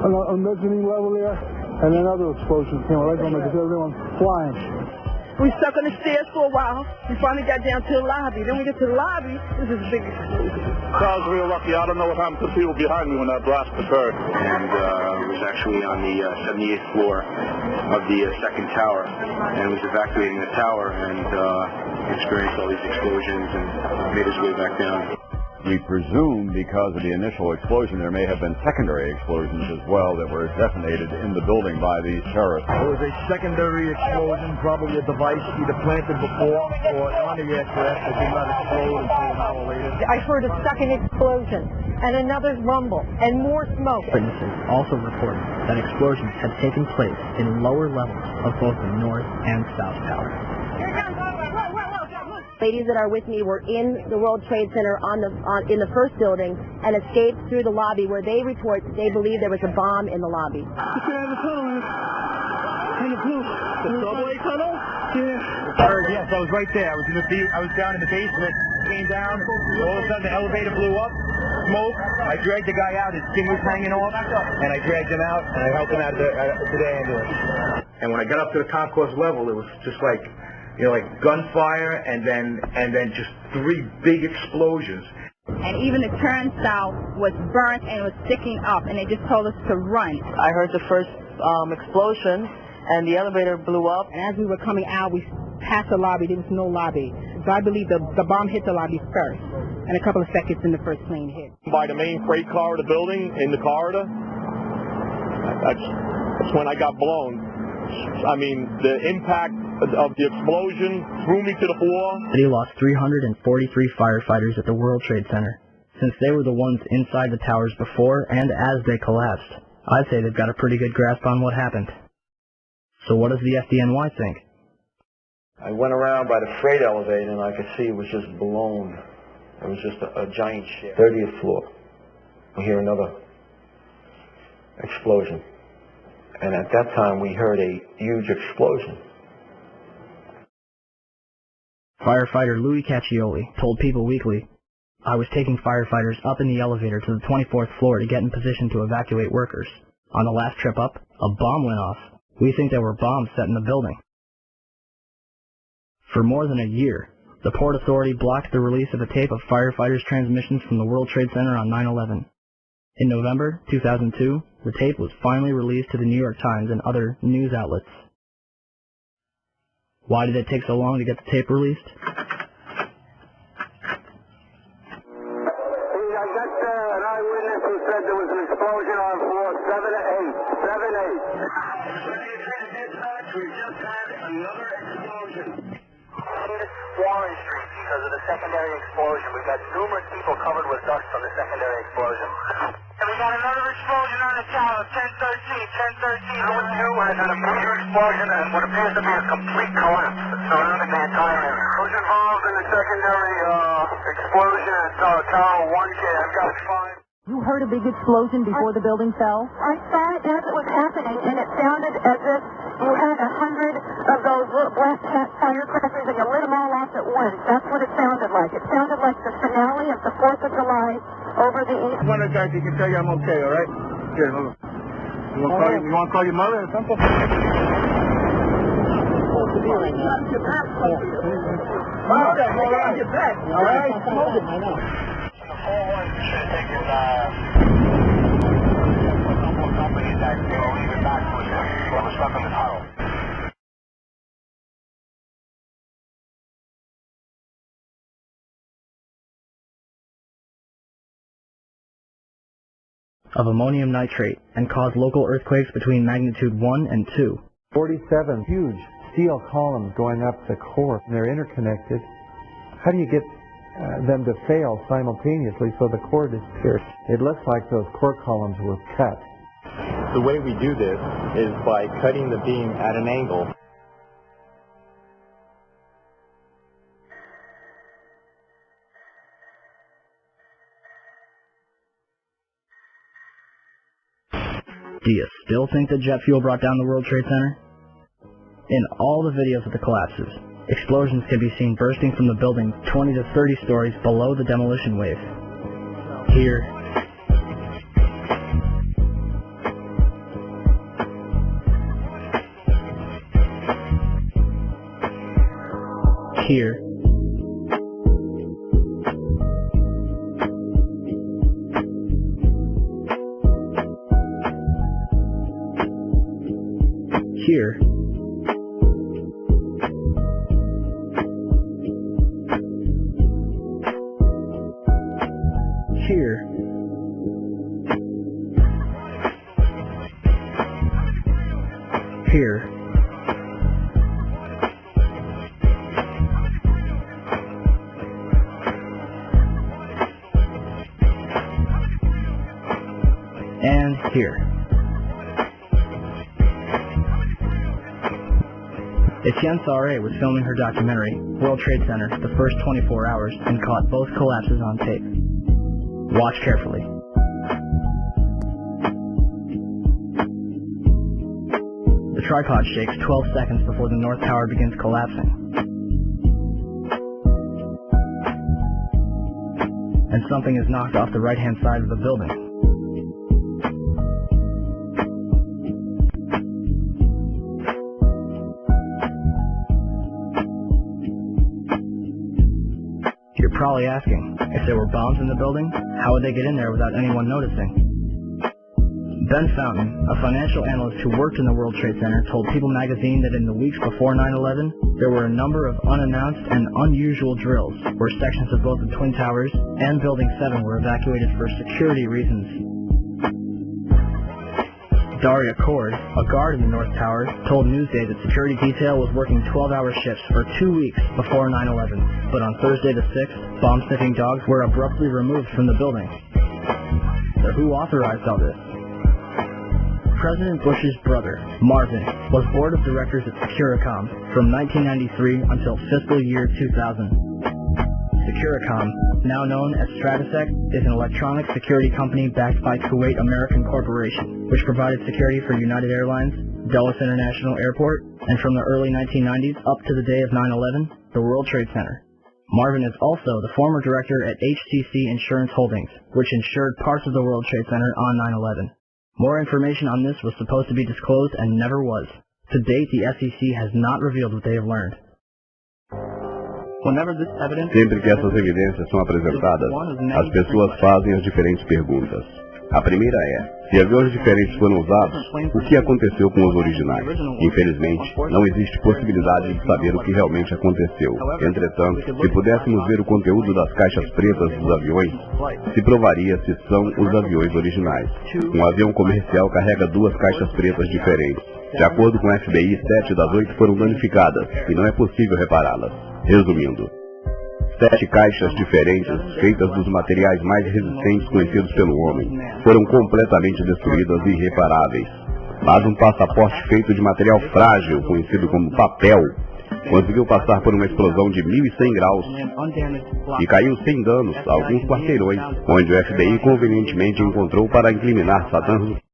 on the mezzanine level there, and another explosion came right on because everyone flying. We stuck on the stairs for a while. We finally got down to the lobby. Then we get to the lobby, this is a big explosion. I was real lucky. I don't know what happened to the people behind me when that blast occurred. And was actually on the 78th floor of the second tower, and was evacuating the tower and experienced all these explosions and made his way back down. We presume because of the initial explosion there may have been secondary explosions as well that were detonated in the building by these terrorists. There was a secondary explosion, probably a device either planted before or on the aircraft that did not explode until an hour later. I heard a second explosion and another rumble and more smoke. Witnesses also reported that explosions had taken place in lower levels of both the North and South Tower. Ladies that are with me were in the World Trade Center in the first building and escaped through the lobby where they report they believe there was a bomb in the lobby. The subway tunnel? Yeah. Yes, I was right there. I was down in the basement, came down, all of a sudden the elevator blew up, smoke. I dragged the guy out, his skin was hanging off, and I dragged him out, and I helped him out to the ambulance. And when I got up to the concourse level, it was just like, like gunfire, and then just three big explosions. And even the turnstile was burnt and was sticking up, and they just told us to run. I heard the first explosion, and the elevator blew up. And as we were coming out, we passed the lobby. There was no lobby. So I believe the bomb hit the lobby first, and a couple of seconds in the first plane hit. By the main freight car of the building, in the corridor, that's when I got blown. I mean, the impact of the explosion threw me to the floor. They lost 343 firefighters at the World Trade Center. Since they were the ones inside the towers before and as they collapsed, I'd say they've got a pretty good grasp on what happened. So what does the FDNY think? I went around by the freight elevator and I could see it was just blown. It was just a giant ship. 30th floor. We hear another explosion. And at that time we heard a huge explosion. Firefighter Louis Caccioli told People Weekly, "I was taking firefighters up in the elevator to the 24th floor to get in position to evacuate workers. On the last trip up, a bomb went off. We think there were bombs set in the building." For more than a year, the Port Authority blocked the release of a tape of firefighters' transmissions from the World Trade Center on 9/11. In November 2002, the tape was finally released to the New York Times and other news outlets. Why did it take so long to get the tape released? I got an eyewitness who said there was an explosion on floor 7-8. 7-8. We just had another explosion. Warren Street because of the secondary explosion. We've got numerous people covered with dust from the secondary explosion. And we got another explosion on the tower, 1013. 1013. Number 2 has had a major explosion and what appears to be a complete collapse surrounding the entire area. Who's involved in the secondary explosion at Tower 1K? I've got 5. You heard a big explosion before the building fell? I saw it as it was happening, and it sounded as if you had 100 of those little black cat firecrackers and you lit them all off at once. That's what it sounded like. It sounded like the finale of the 4th of July over the East. One of the guys, he can tell you I'm okay, all right? Here, hold on. You want to call your mother or something? Of ammonium nitrate and caused local earthquakes between magnitude 1 and 2. 47 huge steel columns going up the core, and they're interconnected. How do you get them to fail simultaneously so the core disappears? It looks like those core columns were cut. The way we do this is by cutting the beam at an angle. Do you still think that jet fuel brought down the World Trade Center? In all the videos of the collapses, explosions can be seen bursting from the building 20 to 30 stories below the demolition wave. Here, here, here, here, here, and here. Etienne Sarre was filming her documentary, World Trade Center, the first 24 hours, and caught both collapses on tape. Watch carefully. The tripod shakes 12 seconds before the North Tower begins collapsing. And something is knocked off the right-hand side of the building. You're probably asking, if there were bombs in the building, how would they get in there without anyone noticing? Ben Fountain, a financial analyst who worked in the World Trade Center, told People magazine that in the weeks before 9/11, there were a number of unannounced and unusual drills where sections of both the Twin Towers and Building 7 were evacuated for security reasons. Daria Cord, a guard in the North Tower, told Newsday that security detail was working 12-hour shifts for 2 weeks before 9/11, but on Thursday the 6th, bomb-sniffing dogs were abruptly removed from the building. So who authorized all this? President Bush's brother, Marvin, was board of directors at Securicom from 1993 until fiscal year 2000. Securicom, now known as Stratasec, is an electronic security company backed by Kuwait American Corporation, which provided security for United Airlines, Dulles International Airport, and from the early 1990s up to the day of 9/11, the World Trade Center. Marvin is also the former director at HTC Insurance Holdings, which insured parts of the World Trade Center on 9/11. More information on this was supposed to be disclosed and never was. To date, the SEC has not revealed what they have learned. Sempre que essas evidências são apresentadas, as pessoas fazem as diferentes perguntas. A primeira é, se aviões diferentes foram usados, o que aconteceu com os originais? Infelizmente, não existe possibilidade de saber o que realmente aconteceu. Entretanto, se pudéssemos ver o conteúdo das caixas pretas dos aviões, se provaria se são os aviões originais. Um avião comercial carrega 2 caixas pretas diferentes. De acordo com o FBI, 7 das 8 foram danificadas e não é possível repará-las. Resumindo, 7 caixas diferentes, feitas dos materiais mais resistentes conhecidos pelo homem, foram completamente destruídas e irreparáveis. Mas um passaporte feito de material frágil, conhecido como papel, conseguiu passar por uma explosão de 1100 graus e caiu sem danos a alguns quarteirões, onde o FBI convenientemente encontrou para incriminar Saddam Hussein.